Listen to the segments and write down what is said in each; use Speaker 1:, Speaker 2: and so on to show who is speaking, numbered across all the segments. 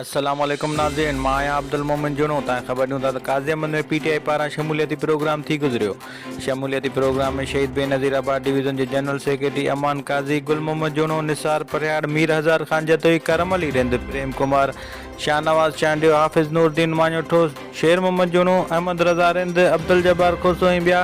Speaker 1: अस्सलाम वालेकुम नाज़रीन, मां आहियां अब्दुल मोमिन जुनो। तव्हां ख़बर ॾियूं था त काज़ी अहमद में PTI पारां शमूलियती प्रोग्राम थी गुज़रियो। शमूलियती प्रोग्राम में शहीद बेनज़ीराबाद डिवीज़न जे जनरल सेक्रेटरी अमान काज़ी, गुल मोहम्मद जुनो, निसार परियाड़, मीर हज़ार ख़ान जतोई, करम अली रिंद, प्रेम कुमार, शाहनवाज़ चांडियो, हाफ़िज़ नूरदीन माञोठो, शेर मोहम्मद जुनो, अहमद रज़ा रिंद, अब्दुल जब्बार खोसो ऐं ॿिया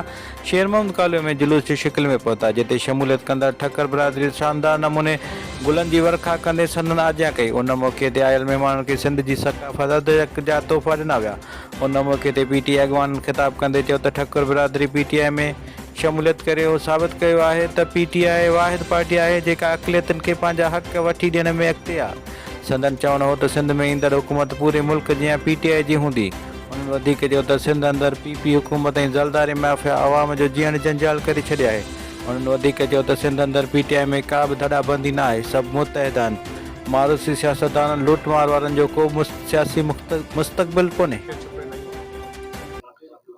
Speaker 1: शेर मोहम्मद कॉलोनी में जुलूस जी शिकिल में पहुता, जिते शमूलियत कंदड़ ठक्कर बिरादरी शानदार नमूने गुलनि जी वर्खा कंदे संदन आज्ञा कई। उन मौक़े ते आयल महिमाननि खे सिंध जी सक़ाफ़त अदरक जा तोहफ़ा ॾिना विया। उन मौक़े ते PTI अॻवाननि ख़िताब कंदे चयो त ठक्कर बिरादरी PTI में शमूलियत करे उहो साबित कयो आहे त PTI वाहिद पार्टी आहे जेका अक़लियतुनि खे पंहिंजा हक़ वठी ॾियण में अॻिते आहे। संदन चवणु हो त सिंध में ईंदड़ हुकूमत पूरे मुल्क जीअं PTI जी हूंदी। उन्हनि वधीक चयो त सिंध अंदरि PP हुकूमत ऐं ज़लदारी माफ़िया अवाम जो जीअण जंजाल करे छॾिया आहे। उन्हनि वधीक चयो त सिंध अंदरि PTI में का बि धड़ाबंदी न आहे, सभु मुतहद आहिनि। मारूसी सियासतदाननि लूटमार वारनि जो को सियासी मुस्तक़बिल कोन्हे।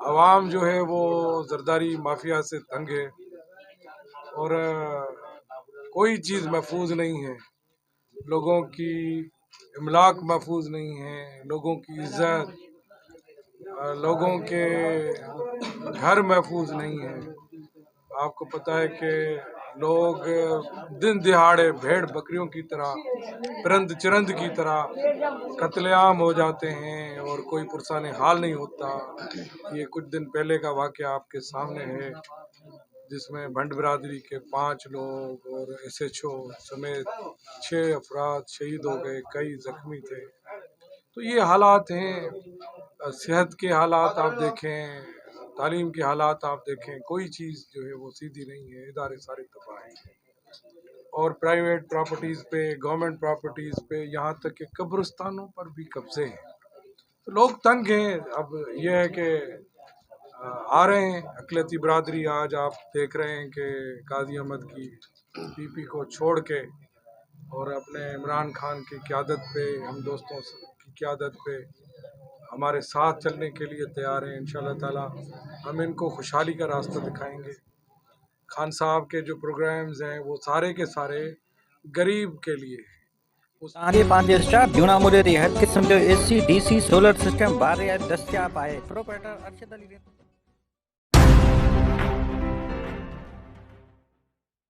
Speaker 2: आवाम जो है वो जरदारी माफिया से तंग है और कोई चीज़ महफूज नहीं है। लोगों की इमलाक महफूज नहीं है, लोगों की इज्जत, लोगों के घर महफूज नहीं है। आपको पता है कि लोग दिन दिहाड़े भेड़ बकरियों की तरह, परंद चरंद की तरह कत्लेआम हो जाते हैं और कोई पुरसान हाल नहीं होता। ये कुछ दिन पहले का वाक़या आपके सामने है, जिसमें भंड बिरादरी के 5 लोग और SHO समेत 6 अफराद शहीद हो गए, कई जख्मी थे। तो ये हालात हैं। सेहत के हालात आप देखें, तालीम के हालात आप देखें, कोई चीज़ जो है वो सीधी नहीं है। इदारे सारे तबाह हैं और प्राइवेट प्रॉपर्टीज़ पे, गवर्नमेंट प्रॉपर्टीज़ पे, यहाँ तक कि कब्रिस्तानों पर भी कब्जे हैं। तो लोग तंग हैं। अब यह है कि आ रहे हैं अक़लियती बिरादरी। आज आप देख रहे हैं कि काजी अहमद की PP को छोड़ के और अपने इमरान खान की क़यादत पे, हम दोस्तों की क़यादत पे हमारे साथ चलने के लिए तैयार हैं। इंशाअल्लाह ताला हम इनको खुशहाली का रास्ता दिखाएंगे। खान साहब के जो प्रोग्राम्स हैं वो सारे के सारे गरीब के लिए हैं।
Speaker 1: तव्हांजे पंहिंजे स्टाफ जूना मुरे हर क़िस्म जो AC DC सोलर सिस्टम बारे दस्तियाब आहे। प्रोपराइटर अरशद अली।